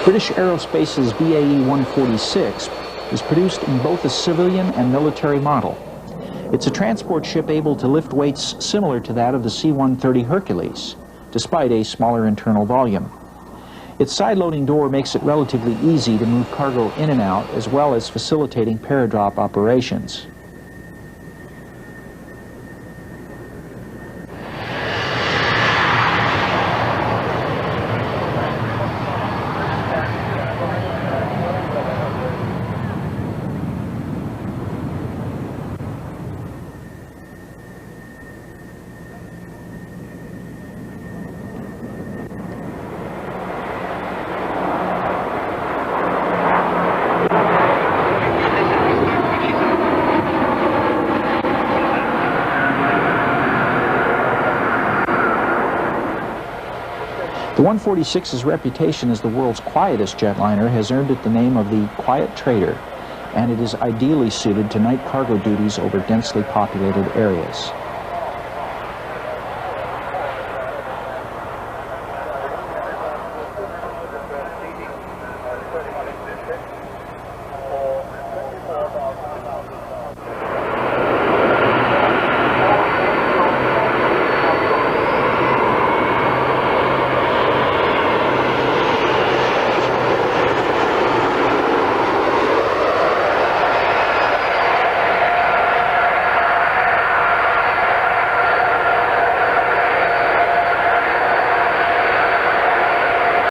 British Aerospace's BAE 146 is produced in both a civilian and military model. It's a transport ship able to lift weights similar to that of the C-130 Hercules, despite a smaller internal volume. Its side-loading door makes it relatively easy to move cargo in and out, as well as facilitating paradrop operations. The 146's reputation as the world's quietest jetliner has earned it the name of the Quiet Trader, and it is ideally suited to night cargo duties over densely populated areas.